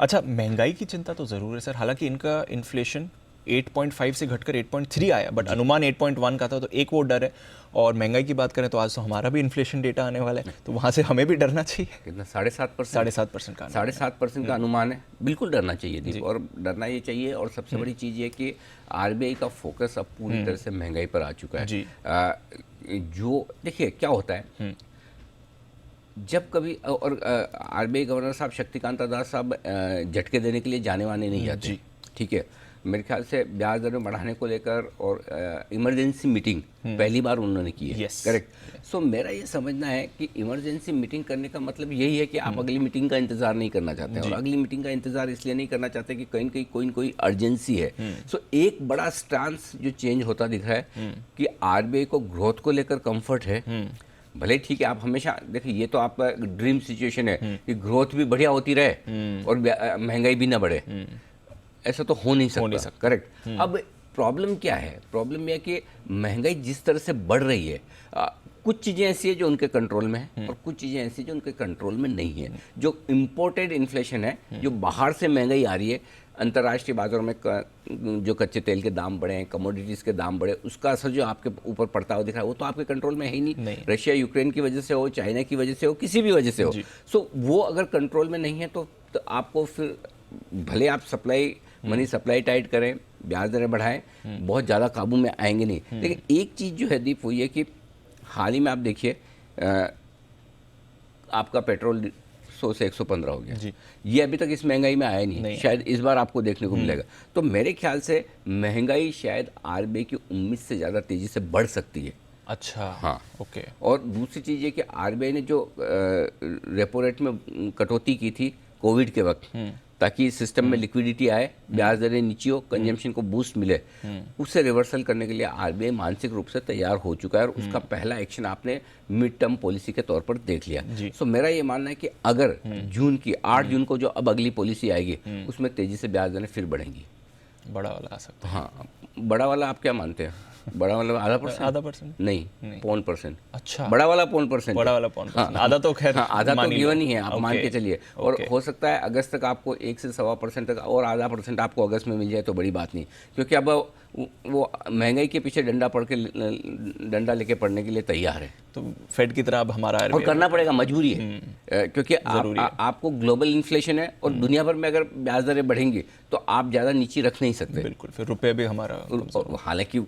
अच्छा, महंगाई की चिंता तो ज़रूर है सर, हालांकि इनका इन्फ्लेशन 8.5 से घटकर 8.3 आया, बट अनुमान 8.1 का था, तो एक वो डर है। और महंगाई की बात करें तो आज तो हमारा भी इन्फ्लेशन डेटा आने वाला है, तो वहाँ से हमें भी डरना चाहिए। कितना 7.5%? 7.5% का 7.5% का अनुमान है। बिल्कुल डरना चाहिए दीप, और डरना ये चाहिए। और सबसे बड़ी चीज़ ये कि आरबीआई का फोकस अब पूरी तरह से महंगाई पर आ चुका है जी। जो देखिए क्या होता है जब कभी, और आरबीआई गवर्नर साहब शक्तिकांत दास साहब झटके देने के लिए जाने वाने नहीं जाते, ठीक है। मेरे ख्याल से ब्याज दरें बढ़ाने को लेकर और इमरजेंसी मीटिंग पहली बार उन्होंने की है, करेक्ट। सो मेरा ये समझना है कि इमरजेंसी मीटिंग करने का मतलब यही है कि आप अगली मीटिंग का इंतजार नहीं करना चाहते हैं, और अगली मीटिंग का इंतजार इसलिए नहीं करना चाहते कि कहीं कहीं कोई न कोई अर्जेंसी है। सो एक बड़ा स्टांस जो चेंज होता दिख रहा है कि आरबीआई को ग्रोथ को लेकर कंफर्ट है। भले ठीक है, आप हमेशा देखिए, ये तो आपका ड्रीम सिचुएशन है कि ग्रोथ भी बढ़िया होती रहे और महंगाई भी ना बढ़े। ऐसा तो हो नहीं सकता, करेक्ट। अब प्रॉब्लम क्या है? प्रॉब्लम यह कि महंगाई जिस तरह से बढ़ रही है, कुछ चीज़ें ऐसी है जो उनके कंट्रोल में है और कुछ चीज़ें ऐसी जो उनके कंट्रोल में नहीं है। जो इम्पोर्टेड इन्फ्लेशन है, जो बाहर से महंगाई आ रही है, अंतर्राष्ट्रीय बाजारों में जो कच्चे तेल के दाम बढ़े हैं, कमोडिटीज़ के दाम बढ़े, उसका असर जो आपके ऊपर पड़ता हुआ दिख रहा है वो तो आपके कंट्रोल में है ही नहीं। रशिया यूक्रेन की वजह से हो, चाइना की वजह से हो, किसी भी वजह से हो, सो वो अगर कंट्रोल में नहीं है तो आपको फिर भले आप मनी सप्लाई टाइट करें, ब्याज दरें बढ़ाएं, बहुत ज़्यादा काबू में आएंगे नहीं। लेकिन एक चीज़ जो है दीप, वो ये कि हाल ही में आप देखिए आपका पेट्रोल 100 से 115 हो गया जी। ये अभी तक इस महंगाई में आया नहीं, शायद इस बार आपको देखने को मिलेगा। तो मेरे ख्याल से महंगाई शायद आरबीआई की उम्मीद से ज़्यादा तेज़ी से बढ़ सकती है। अच्छा, हाँ, ओके। और दूसरी चीज़ ये कि आरबीआई ने जो रेपो रेट में कटौती की थी कोविड के वक्त, ताकि सिस्टम में लिक्विडिटी आए, ब्याज दरें नीचे हो, कंजम्पशन को बूस्ट मिले, उससे रिवर्सल करने के लिए आरबीआई मानसिक रूप से तैयार हो चुका है। और उसका पहला एक्शन आपने मिड टर्म पॉलिसी के तौर पर देख लिया। सो मेरा ये मानना है कि अगर जून की 8 जून को जो अब अगली पॉलिसी आएगी, उसमें तेजी से ब्याज दरें फिर बढ़ेंगी। बड़ा वाला आ सकता है। हाँ, बड़ा वाला आप क्या मानते हैं? बड़ा वाला आधा परसेंट नहीं, पौन परसेंट। अच्छा, बड़ा वाला पौन परसेंट, बड़ा वाला पौन परसेंट। आधा तो खैर, हाँ, आधा तो गिवन ही है, आप मान के चलिए। और हो सकता है अगस्त तक आपको 1 से 1.25% तक, और आधा % आपको अगस्त में मिल जाए तो बड़ी बात नहीं, क्योंकि अब वो महंगाई के पीछे डंडा लेके पड़ने के लिए तैयार है। तो फेड की तरह अब हमारा और करना पड़ेगा, मजबूरी है, क्योंकि आपको ग्लोबल इन्फ्लेशन है और दुनिया भर में अगर ब्याज दरें बढ़ेंगी तो आप ज़्यादा नीचे रख नहीं सकते। बिल्कुल, फिर रुपए भी हमारा, हालांकि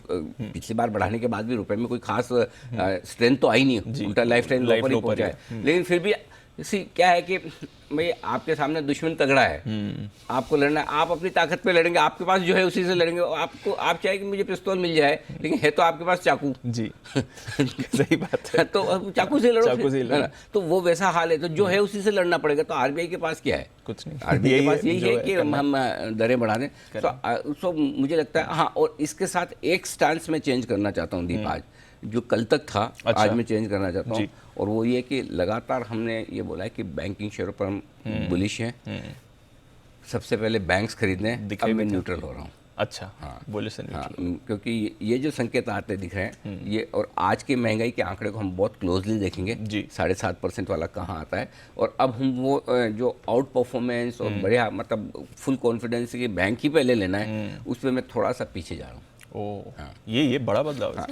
पिछली बार बढ़ाने के बाद भी रुपए में कोई खास स्ट्रेंथ तो आई नहीं, उल्टा लाइफ टाइम लो पर ही पहुंचा है। लेकिन फिर भी क्या है कि भाई आपके सामने दुश्मन तगड़ा है, आपको लड़ना है, आप अपनी ताकत पे लड़ेंगे, आपके पास जो है उसी से लड़ेंगे। आप चाहे कि मुझे पिस्तौल मिल जाए, लेकिन है तो आपके पास चाकू जी। सही बात है, तो चाकू से लड़ो, तो वो वैसा हाल है, तो जो है उसी से लड़ना पड़ेगा। तो आरबीआई के पास क्या है? कुछ नहीं, आरबीआई के पास यही है कि हम दरें बढ़ा दें। तो मुझे लगता है, हाँ, और इसके साथ एक स्टांस में चेंज करना चाहता हूँ दीप, आज जो कल तक था, आज मैं चेंज करना चाहता हूँ। और वो ये कि लगातार हमने ये बोला है कि बैंकिंग शेयरों पर हम बुलिश हैं, सबसे पहले बैंक्स खरीदने, अब मैं न्यूट्रल हो रहा हूँ। अच्छा, हाँ, बोले से न्यूट्रल। हाँ, क्योंकि ये जो संकेत आते दिख रहे हैं, ये, और आज के महंगाई के आंकड़े को हम बहुत क्लोजली देखेंगे जी। 7.5% वाला कहाँ आता है, और अब हम वो जो आउट परफॉर्मेंस और बढ़िया, मतलब फुल कॉन्फिडेंस की बैंक ही पहले लेना है, उसमें मैं थोड़ा सा पीछे जा रहा हूँ। हाँ। ये बड़ा बदलाव है। हाँ,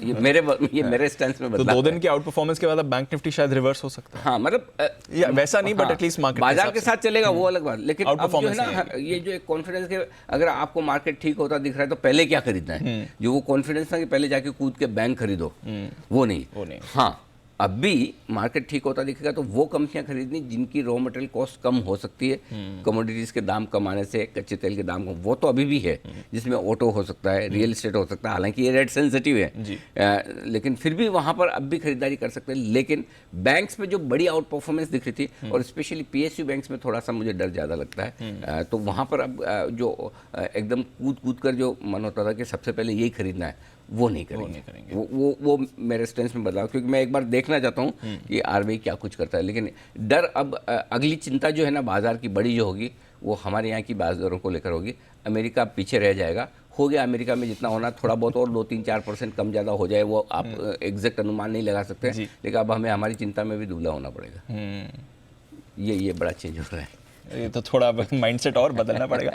ये मेरे स्टैंड में बदलाव। तो 2 दिन के आउट परफॉर्मेंस के बाद अब बैंक निफ्टी शायद रिवर्स हो सकता है। हाँ, मतलब वैसा नहीं, बट एटलीस्ट मार्केट बाजार के साथ चलेगा, वो अलग बात। लेकिन अब जो है ना, ये जो एक कॉन्फिडेंस के, अगर आपको मार्केट ठीक होता दिख रहा है तो पहले क्या खरीदना है? जो वो कॉन्फिडेंस था कि पहले जाके कूद के बैंक खरीदो, वो नहीं। हाँ, अब भी मार्केट ठीक होता दिखेगा तो वो कंपनियां खरीदनी जिनकी रॉ मटेरियल कॉस्ट कम हो सकती है, कमोडिटीज़ के दाम कम आने से, कच्चे तेल के दाम कम, वो तो अभी भी है, जिसमें ऑटो हो सकता है, रियल एस्टेट हो सकता है। हालांकि ये रेट सेंसिटिव है, लेकिन फिर भी वहाँ पर अब भी खरीदारी कर सकते हैं। लेकिन बैंक्स में जो बड़ी आउट परफॉर्मेंस दिख रही थी, और स्पेशली पीएसयू बैंक्स में थोड़ा सा मुझे डर ज़्यादा लगता है, तो वहाँ पर अब जो एकदम कूद कर जो मन होता था कि सबसे पहले यही खरीदना है, वो नहीं करेंगे। वो मेरे स्टेंस में बदलाव, क्योंकि मैं एक बार देखना चाहता हूँ कि आरबीआई क्या कुछ करता है। लेकिन डर, अब अगली चिंता जो है ना बाजार की बड़ी जो होगी, वो हमारे यहाँ की ब्याज दरों को लेकर होगी। अमेरिका पीछे रह जाएगा, हो गया अमेरिका में जितना होना, थोड़ा बहुत और 2-3-4% कम ज़्यादा हो जाए, वो आप एग्जैक्ट अनुमान नहीं लगा सकते, लेकिन अब हमें हमारी चिंता में भी दूल्हा होना पड़ेगा। ये बड़ा चेंज हो रहा है। ये तो थोड़ा माइंडसेट और बदलना पड़ेगा।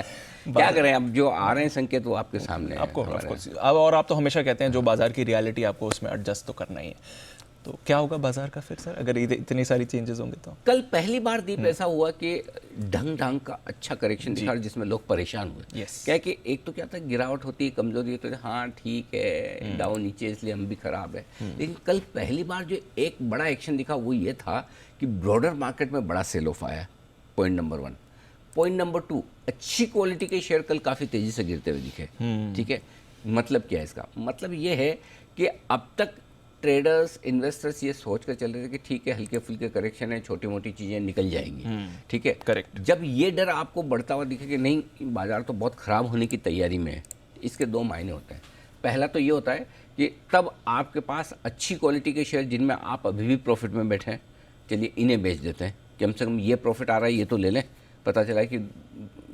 क्या करें, अब जो आ रहे हैं संकेत वो आपके सामने आपको है of हमारे। course, अब और आप तो हमेशा कहते हैं जो बाजार की रियलिटी आपको उसमें एडजस्ट तो करना ही है। तो क्या होगा बाजार का फिर सर, अगर इतनी सारी चेंजेस होंगे तो? कल पहली बार दीप ऐसा हुआ कि ढंग ढंग का अच्छा करेक्शन दिखा जिसमें लोग परेशान हुए। Yes. क्या कि एक तो क्या था, गिरावट होती है, कमजोरी होती है, हाँ ठीक है डाउन नीचे इसलिए हम भी खराब है। लेकिन कल पहली बार जो एक बड़ा एक्शन दिखा वो ये था कि ब्रॉडर मार्केट में बड़ा सेल ऑफ आया, पॉइंट नंबर 1। पॉइंट नंबर 2, अच्छी क्वालिटी के शेयर कल काफ़ी तेज़ी से गिरते हुए दिखे। ठीक है, मतलब क्या है इसका? मतलब ये है कि अब तक ट्रेडर्स इन्वेस्टर्स ये सोच कर चल रहे थे कि ठीक है हल्के फुल्के करेक्शन है, छोटी मोटी चीज़ें निकल जाएंगी। ठीक है, करेक्ट। जब ये डर आपको बढ़ता हुआ दिखे कि नहीं बाजार तो बहुत ख़राब होने की तैयारी में है, इसके 2 मायने होते हैं। पहला तो ये होता है कि तब आपके पास अच्छी क्वालिटी के शेयर जिनमें आप अभी भी प्रॉफिट में बैठे हैं, चलिए इन्हें बेच देते हैं, कम से कम ये प्रॉफिट आ रहा है ये तो ले लें। पता चला कि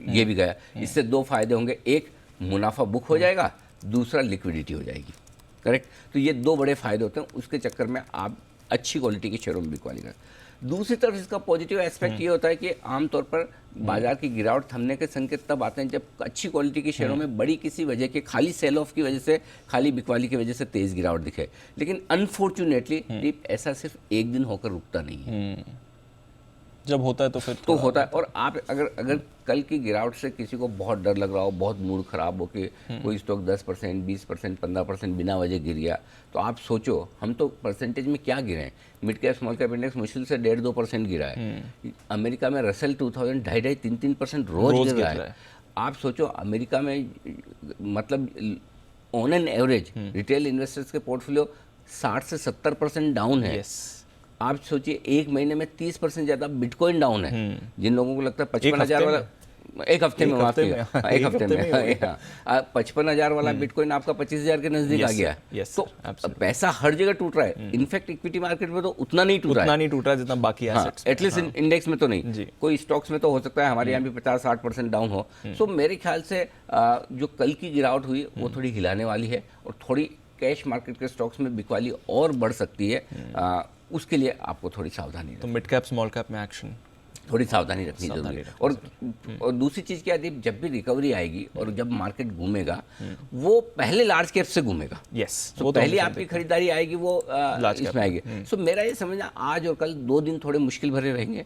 ये भी गया, इससे 2 फायदे होंगे, एक मुनाफा बुक हो जाएगा, दूसरा लिक्विडिटी हो जाएगी। करेक्ट, तो ये 2 बड़े फायदे होते हैं, उसके चक्कर में आप अच्छी क्वालिटी के शेयरों में बिकवाली कर। दूसरी तरफ इसका पॉजिटिव एस्पेक्ट ये होता है कि आमतौर पर बाजार की गिरावट थमने के संकेत तब आते हैं जब अच्छी क्वालिटी के शेयरों में बड़ी किसी वजह के, खाली सेल ऑफ की वजह से, खाली बिकवाली की वजह से तेज गिरावट दिखे। लेकिन अनफॉर्चुनेटली ऐसा सिर्फ एक दिन होकर रुकता नहीं है, जब होता है तो फिर तो होता है। और आप अगर कल की गिरावट से किसी को बहुत डर लग रहा हो, बहुत मूड खराब हो कि कोई स्टॉक 10%, 20%, 15% बिना वजह गिर गया, तो आप सोचो हम तो परसेंटेज में क्या गिरे हैं। Mid cap small cap index मुश्किल से 1.5-2% गिरा है। अमेरिका में रसेल 2000 2.5-3% रोज गिर रहा है। आप सोचो अमेरिका में मतलब on an average retail investors के पोर्टफोलियो 60 से 70% डाउन है। आप सोचिए एक महीने में 30% ज़्यादा बिटकॉइन डाउन है। जिन लोगों को लगता है 55,000 वाला, एक हफ्ते में माफ किया, एक हफ्ते में 55,000 वाला बिटकॉइन आपका 25,000 के नजदीक आ गया। तो पैसा हर जगह टूट रहा है। इनफैक्ट इक्विटी मार्केट में तो उतना नहीं टूट रहा है जितना बाकी एसेट्स, एटलीस्ट इंडेक्स में तो नहीं। कोई स्टॉक्स में तो हो सकता है हमारे यहाँ भी 50-60% डाउन हो। सो मेरे ख्याल से जो कल की गिरावट हुई वो थोड़ी हिलाने वाली है और थोड़ी कैश मार्केट के स्टॉक्स में बिकवाली और बढ़ सकती है। उसके लिए आपको थोड़ी सावधानी, तो मिड कैप स्मॉल कैप में एक्शन थोड़ी सावधानी रखनी जरूरी है। और दूसरी चीज़ क्या है, जब भी रिकवरी आएगी और जब मार्केट घूमेगा वो पहले लार्ज कैप से घूमेगा। वो पहले आपकी खरीदारी आएगी वो इसमें आएगी। सो मेरा ये समझना आज और कल 2 दिन थोड़े मुश्किल भरे रहेंगे,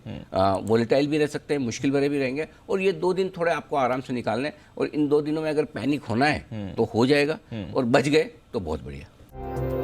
वोलेटाइल भी रह सकते हैं, मुश्किल भरे भी रहेंगे, और ये 2 दिन थोड़े आपको आराम से निकालने, और इन 2 दिनों में अगर पैनिक होना है तो हो जाएगा, और बच गए तो बहुत बढ़िया।